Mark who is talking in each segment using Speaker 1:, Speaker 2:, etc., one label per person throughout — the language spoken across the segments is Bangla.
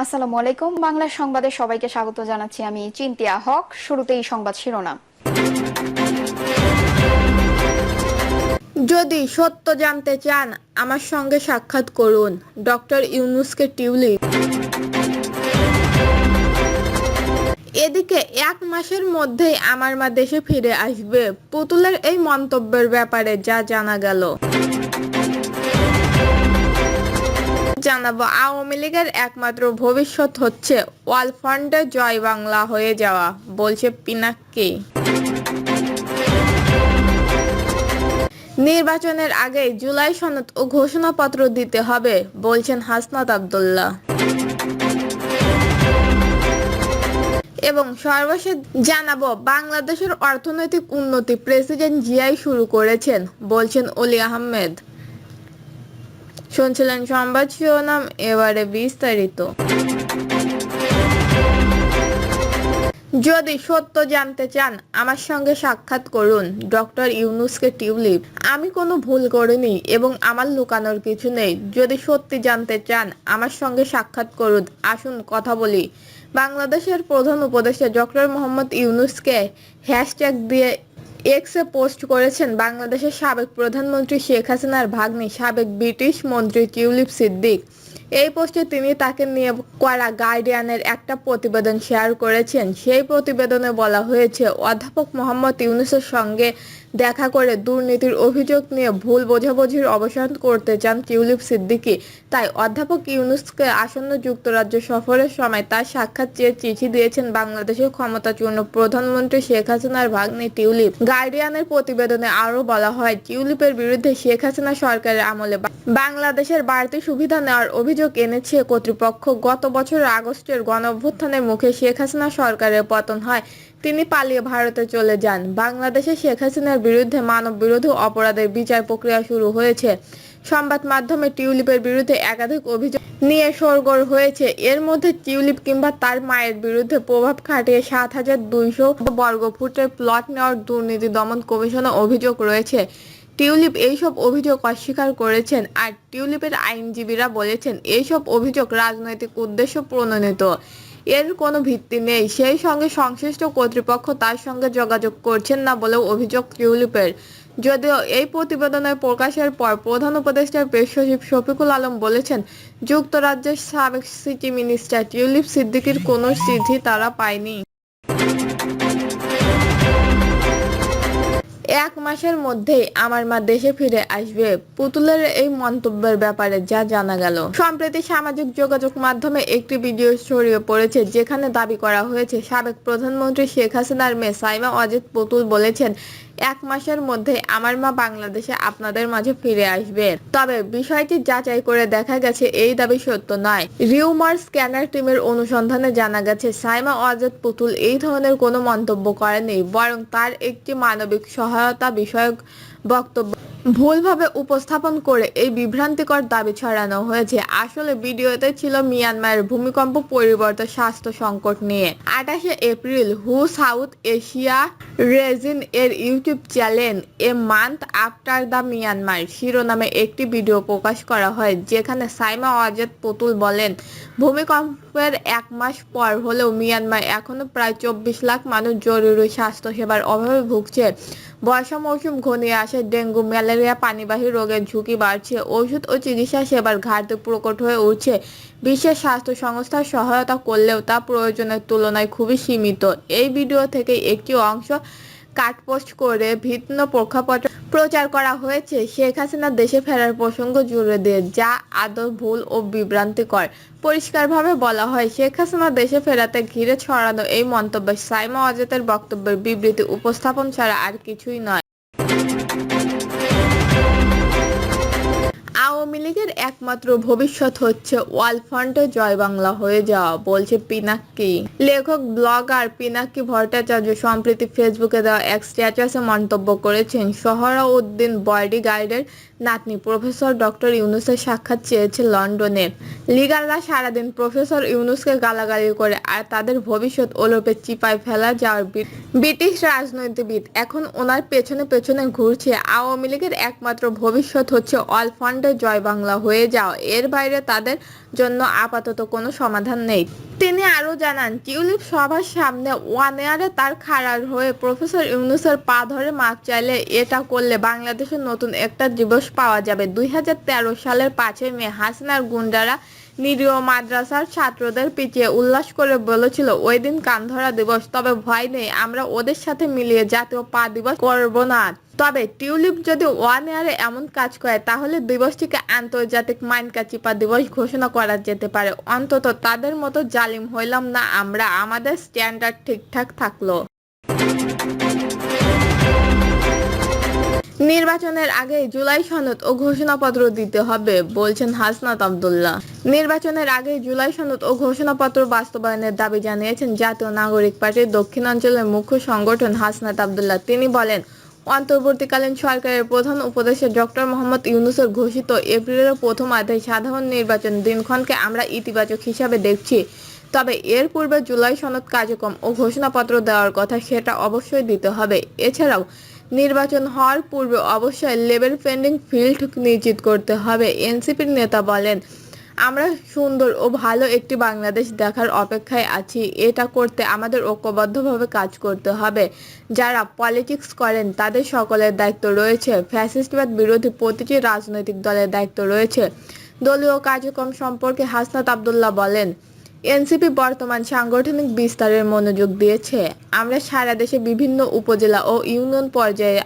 Speaker 1: আসসালামু আলাইকুম। বাংলা সংবাদে সবাইকে স্বাগত জানাচ্ছি। আমি চিন্তিয়া হক। শুরুতেই সংবাদ শিরোনাম।
Speaker 2: যদি সত্য জানতে চান আমার সঙ্গে সাক্ষাৎ করুন, ডক্টর ইউনূসকে টিউলিপ। এদিকে 1 মাসের মধ্যেই আমার মা দেশে ফিরে আসবে, পুতুলের এই মন্তব্যের ব্যাপারে যা জানা গেল জানাবো। আওয়ামী লীগের একমাত্র ভবিষ্যৎ হচ্ছে ওয়ালফ্রন্টে জয় বাংলা হয়ে যাওয়া, বলছে পিনাক্কি। নির্বাচনের আগেই জুলাই সনদ ও ঘোষণাপত্র দিতে হবে, বলছেন হাসনাত আব্দুল্লাহ। এবং সর্বশেষ জানাবো, বাংলাদেশের অর্থনৈতিক উন্নতি প্রেসিডেন্ট জিয়াই শুরু করেছেন, বলছেন অলি আহমেদ। শুনছিলেন সংবাদ শিরোনাম, এবারে বিস্তারিত। যদি সত্য জানতে চান আমার সঙ্গে সাক্ষাৎ করুন, ডক্টর ইউনূসকে টিউলিপ। আমি কোনো ভুল করিনি এবং আমার লুকানোর কিছু নেই। যদি সত্যি জানতে চান আমার সঙ্গে সাক্ষাৎ করুন, আসুন কথা বলি। বাংলাদেশের প্রধান উপদেষ্টা ডক্টর মোহাম্মদ ইউনূসকে হ্যাশট্যাগ দিয়ে এক্সে পোস্ট করেছেন বাংলাদেশের সাবেক প্রধানমন্ত্রী শেখ হাসিনার ভাগ্নি সাবেক ব্রিটিশ মন্ত্রী টিউলিপ সিদ্দিক। এই পোস্টে তিনি তাকে নিয়ে করা গার্ডিয়ানের একটা প্রতিবেদন শেয়ার করেছেন। সেই প্রতিবেদনে বলা হয়েছে, অধ্যাপক মোহাম্মদ ইউনূসের সঙ্গে দেখা করে দুর্নীতির অভিযোগ নিয়ে ভুল বোঝাবুঝির অবসান করতে চান টিউলিপ সিদ্দিকী। তাই অধ্যাপক ইউনূসকে আসন্ন যুক্তরাজ্য সফরের সময় তার সাক্ষাৎ চেয়ে চিঠি দিয়েছেন বাংলাদেশের ক্ষমতাচ্যুত প্রধানমন্ত্রী শেখ হাসিনার ভাগ্নি টিউলিপ। গার্ডিয়ানের প্রতিবেদনে আরও বলা হয়, টিউলিপের বিরুদ্ধে শেখ হাসিনা সরকারের আমলে বাংলাদেশের বাড়তি সুবিধা নেওয়ার অভিযোগ এনেছে কর্তৃপক্ষ। গত বছরের আগস্টের গণঅভ্যুত্থানের মুখে শেখ হাসিনা সরকারের পতন হয়। তিনি পালিয়ে ভারতে চলে যান। বাংলাদেশে শেখ হাসিনার বিরুদ্ধে মানববিরোধী অপরাধের বিচার প্রক্রিয়া শুরু হয়েছে। সংবাদ মাধ্যমে টিউলিপের বিরুদ্ধে একাধিক অভিযোগ নিয়ে শোরগোল হয়েছে। এর মধ্যে টিউলিপ কিংবা তার মায়ের বিরুদ্ধে প্রভাব খাটিয়ে 7,200 বর্গফুটের প্লট নেওয়ার দুর্নীতি দমন কমিশনে অভিযোগ রয়েছে। টিউলিপ এইসব অভিযোগ অস্বীকার করেছেন। আর টিউলিপের আইনজীবীরা বলেছেন, এইসব অভিযোগ রাজনৈতিক উদ্দেশ্য প্রণোদিত, এর কোনো ভিত্তি নেই। সেই সঙ্গে সংশ্লিষ্ট কর্তৃপক্ষ তার সঙ্গে যোগাযোগ করছেন না বলেও অভিযোগ টিউলিপের। যদিও এই প্রতিবেদনের প্রকাশের পর প্রধান উপদেষ্টার প্রেস সচিব শফিকুল আলম বলেছেন, যুক্তরাজ্যের সাবেক সিটি মিনিস্টার টিউলিপ সিদ্দিকীর কোনো চিঠি তারা পায়নি। 1 মাসের মধ্যেই আমার মা দেশে ফিরে আসবে, পুতুলের এই মন্তব্যের ব্যাপারে যা জানা গেল। সম্প্রতি সামাজিক যোগাযোগ মাধ্যমে একটি ভিডিও ছড়িয়ে পড়েছে, যেখানে দাবি করা হয়েছে সাবেক প্রধানমন্ত্রী শেখ হাসিনার মেয়ে সাইমা ওয়াজেদ পুতুল বলেছেন, 1 মাসের মধ্যে আমার মা বাংলাদেশে আপনাদের মাঝে ফিরে আসবে। তবে বিষয়টি যাচাই করে দেখা গেছে এই দাবি সত্য নয়। রিউমার স্ক্যানার টিমের অনুসন্ধানে জানা গেছে, সাইমা ওয়াজেদ পুতুল এই ধরনের কোনো মন্তব্য করেনি, বরং তার একটি মানবিক সহায়তা বিষয়ক বক্তব্য ভুলভাবে উপস্থাপন করে এই বিভ্রান্তিকর দাবি ছড়ানো হয়েছে। আসলে ভিডিওতে ছিল মিয়ানমারের ভূমিকম্প পরিবর্তন স্বাস্থ্য সংকট নিয়ে। 28শে এপ্রিল হু সাউথ এশিয়া রেজিন এর YouTube channel a month after the Myanmar শিরোনামে একটি ভিডিও প্রকাশ করা হয়, যেখানে সাইমা ওয়াজেদ পুতুল বলেন, ভূমিকম্পের 1 মাস পর হলেও মিয়ানমার এখনো প্রায় 24 লাখ মানুষ জরুরি স্বাস্থ্য সেবার অভাবে ভুগছে। বর্ষা মৌসুম ঘনিয়ে আসে, ডেঙ্গু ম্যালেরিয়া পানিবাহী রোগের ঝুঁকি বাড়ছে, ওষুধ ও চিকিৎসা সেবার ঘাটতি প্রকট হয়ে উঠছে। বিশ্বের স্বাস্থ্য সংস্থার সহায়তা করলেও তা প্রয়োজনের তুলনায় খুবই সীমিত। এই ভিডিও থেকে একটি অংশ কাটপোস্ট করে ভিন্ন প্রেক্ষাপটে প্রচার করা হয়েছে শেখ হাসিনা দেশে ফেরার প্রসঙ্গ জুড়ে দিয়ে, যা আদৌ ভুল ও বিভ্রান্তিকর। পরিষ্কারভাবে বলা হয়, শেখ হাসিনা দেশে ফেরাতে ঘিরে ছড়ানো এই মন্তব্য সাইমা ওয়াজেদের বক্তব্যের বিবৃতি উপস্থাপন ছাড়া আর কিছুই নয়। আওয়ামী লীগের একমাত্র ভবিষ্যৎ হচ্ছে ওয়ালফ্রন্টে জয় বাংলা হয়ে যাওয়া, বলছে পিনাক্কি। লেখক ব্লগার পিনাক্কি ভট্টাচার্য সম্প্রতি ফেসবুকে দেওয়া এক স্ট্যাটাসে মন্তব্য করেছেন, সোহরাউদ্দিন বডি গার্ডের নাতনি প্রফেসর ডক্টর ইউনূসের সাক্ষাৎ চেয়েছে লন্ডনে। লিগাররা সারাদিন প্রফেসর ইউনূসকে গালাগালি করে আর তাদের ভবিষ্যৎ ওলপে চিপায় ফেলা যাওয়ার ব্রিটিশ রাজনীতিবিদ এখন ওনার পেছনে পেছনে ঘুরছে। আওয়ামী লীগের একমাত্র ভবিষ্যৎ হচ্ছে ওয়ালফ্রন্টে জয় বাংলা হয়ে যাও, এর বাইরে তাদের জন্য আপাতত কোনো সমাধান নেই। তিনি আরো জানান, টিউলিপ সভার সামনে ওয়ান তার খাড়ার হয়ে প্রফেসর ইউনূসের পা ধরে মাপ চাইলে এটা করলে বাংলাদেশের নতুন একটা দিবস পাওয়া যাবে। 2013 সালের 5 মে হাসিনার গুন্ডারা নিরীহ মাদ্রাসার ছাত্রদের পিটিয়ে উল্লাস করে বলেছিল ওই দিন কানধরা দিবস। তবে ভয় নেই, আমরা ওদের সাথে মিলিয়ে জাতীয় পা দিবস করব না। তবে টিউলিপ যদি এমন কাজ করে তাহলে দিবসটিকে আন্তর্জাতিক মাইনকাচিপা দিবস ঘোষণা করা যেতে পারে। অন্তত তাদের মতো জালিম হইলাম না আমরা, আমাদের স্ট্যান্ডার্ড ঠিকঠাক থাকলো। নির্বাচনের আগে জুলাই সনদ ও ঘোষণাপত্র দিতে হবে বলছেন হাসনাত আব্দুল্লাহ। নির্বাচনের আগে জুলাই সনদ ও ঘোষণাপত্র বাস্তবায়নের দাবি জানিয়েছেন জাতীয় নাগরিক পার্টির দক্ষিণাঞ্চলের মুখ্য সংগঠন হাসনাত আব্দুল্লাহ। তিনি বলেন, অন্তর্বর্তীকালীন সরকারের প্রধান উপদেষ্টা ডক্টর মোহাম্মদ ইউনূসের ঘোষিত এপ্রিলের প্রথমার্ধে সাধারণ নির্বাচন দিনক্ষণকে আমরা ইতিবাচক হিসাবে দেখছি। তবে এর পূর্বে জুলাই সনদ কার্যক্রম ও ঘোষণাপত্র দেওয়ার কথা, সেটা অবশ্যই দিতে হবে। এছাড়াও নির্বাচন হওয়ার পূর্বে অবশ্যই লেভেল প্লেইং ফিল্ড নিশ্চিত করতে হবে। এনসিপির নেতা বলেন, আমরা সুন্দর ও ভালো একটি বাংলাদেশ দেখার অপেক্ষায় আছি। এটা করতে আমাদের ঐক্যবদ্ধভাবে কাজ করতে হবে। যারা পলিটিক্স করেন তাদের সকলের দায়িত্ব রয়েছে, ফ্যাসিস্টবাদ বিরোধী প্রতিটি রাজনৈতিক দলের দায়িত্ব রয়েছে। দলীয় কার্যক্রম সম্পর্কে হাসনাত আব্দুল্লাহ বলেন, এনসিপি বর্তমান সাংগঠনিক বিস্তারের মনোযোগ দিয়েছে। আমরা সারা দেশে বিভিন্ন উপজেলা ও ইউনিয়ন পর্যায়ে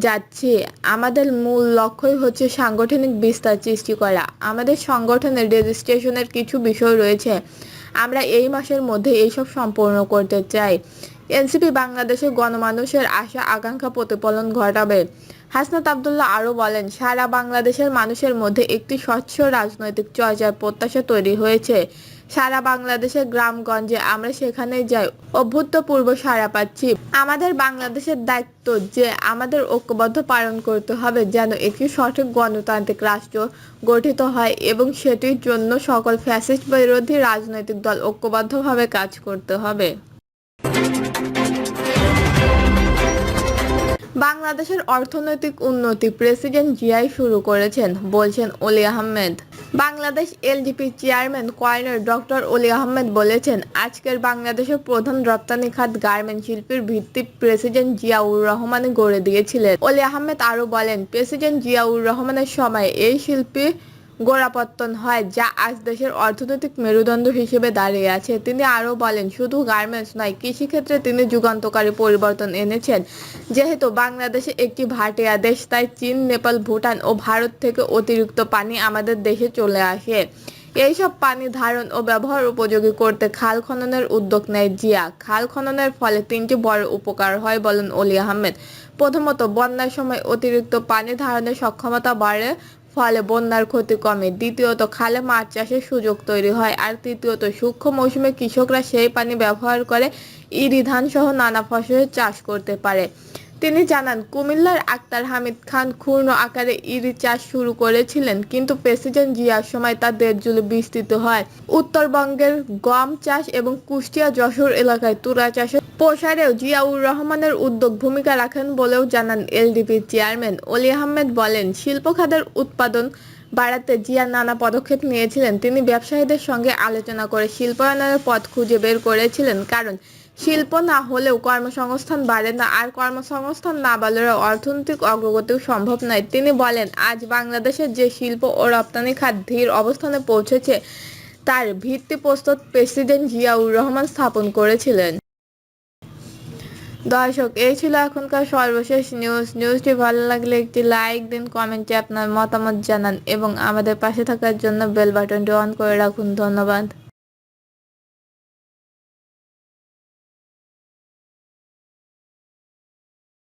Speaker 2: যাচ্ছি। আমাদের মূল লক্ষ্যই হচ্ছে সাংগঠনিক বিস্তার সৃষ্টি করা। আমাদের সংগঠনের রেজিস্ট্রেশনের কিছু বিষয় রয়েছে, আমরা এই মাসের মধ্যে এইসব সম্পূর্ণ করতে চাই। এনসিপি বাংলাদেশের গণমানুষের আশা আকাঙ্ক্ষা প্রতিফলন ঘটাবে। হাসনাত আব্দুল্লাহ আরও বলেন, সারা বাংলাদেশের মানুষের মধ্যে একটি স্বচ্ছ রাজনৈতিক চর্চার প্রত্যাশা তৈরি হয়েছে। সারা বাংলাদেশের গ্রামগঞ্জে আমরা সেখানেই যাই, অভূতপূর্ব সাড়া পাচ্ছি। আমাদের বাংলাদেশের দায়িত্ব যে আমাদের ঐক্যবদ্ধ পালন করতে হবে যেন একটি সঠিক গণতান্ত্রিক রাষ্ট্র গঠিত হয় এবং সেটির জন্য সকল ফ্যাসিস্ট বিরোধী রাজনৈতিক দল ঐক্যবদ্ধভাবে কাজ করতে হবে। বাংলাদেশের অর্থনৈতিক উন্নতি প্রেসিডেন্ট জিয়াই শুরু করেছেন বলছেন অলি Ahmed. Bangladesh LDP chairman colonel doctor অলি আহমেদ বলেছেন, আজকের বাংলাদেশের প্রধান রপ্তানি খাত গার্মেন্ট শিল্পের ভিত্তি প্রেসিডেন্ট জিয়াউর রহমান গড়ে দিয়েছিলেন। অলি আহমেদ আরও বলেন, প্রেসিডেন্ট জিয়াউর রহমানের সময় এই শিল্পে গোড়াপত্তন হয়, যা আজ দেশের অর্থনৈতিক মেরুদণ্ড হিসেবে দাঁড়িয়ে আছে। তিনি আরও বলেন, শুধু গার্মেন্টস নয়, কৃষিক্ষেত্রে তিনি যুগান্তকারী পরিবর্তন এনেছেন। যেহেতু বাংলাদেশে একটি ভাটিয়া দেশ, তাই চীন, নেপাল, ভুটান ও ভারত থেকে অতিরিক্ত পানি আমাদের দেশে চলে আসে। এইসব পানি ধারণ ও ব্যবহার উপযোগী করতে খাল খননের উদ্যোগ নেয় জিয়া। খাল খননের ফলে 3টি বড় উপকার হয় বলেন অলি আহমেদ। প্রথমত, বন্যার সময় অতিরিক্ত পানি ধারণের সক্ষমতা বাড়ে, ফলে বন্যার ক্ষতি কমে। দ্বিতীয়ত, খালে মাছ চাষের সুযোগ তৈরি হয়। আর তৃতীয়ত, সূক্ষ্ম মৌসুমে কৃষকরা সেই পানি ব্যবহার করে ইরি ধান সহ নানা ফসলের চাষ করতে পারে। তিনি জানান, কুমিল্লার আক্তার হামিদ খান ক্ষুদ্র আকারে ইরি চাষ শুরু করেছিলেন, কিন্তু প্রেসিডেন্ট জিয়ার সময় তা দেশ জুড়ে বিস্তৃত হয়। উত্তরবঙ্গের গম চাষ এবং কুষ্টিয়া, যশোর এলাকায় তুলা চাষের প্রসারেও জিয়াউর রহমানের উদ্যোগ ভূমিকা রাখেন বলেও জানান এলডিপি চেয়ারম্যান অলি আহমেদ। বলেন, শিল্প খাতের উৎপাদন বাড়াতে জিয়া নানা পদক্ষেপ নিয়েছিলেন। তিনি ব্যবসায়ীদের সঙ্গে আলোচনা করে শিল্পায়নের পথ খুঁজে বের করেছিলেন, কারণ শিল্প না হলেও কর্মসংস্থান বাড়ে না, আর কর্মসংস্থান না বাড়লে অর্থনৈতিক অগ্রগতিও সম্ভব নয়। তিনি বলেন, আজ বাংলাদেশের যে শিল্প ও রপ্তানি খাত ধীর অবস্থানে পৌঁছেছে তার ভিত্তিপ্রস্তর প্রেসিডেন্ট জিয়াউর রহমান স্থাপন করেছিলেন। দর্শক, এই ছিল এখনকার সর্বশেষ নিউজটি ভালো লাগলে একটি লাইক দিন, কমেন্টে আপনার মতামত জানান এবং আমাদের পাশে থাকার জন্য বেল বাটনটি অন করে রাখুন। ধন্যবাদ।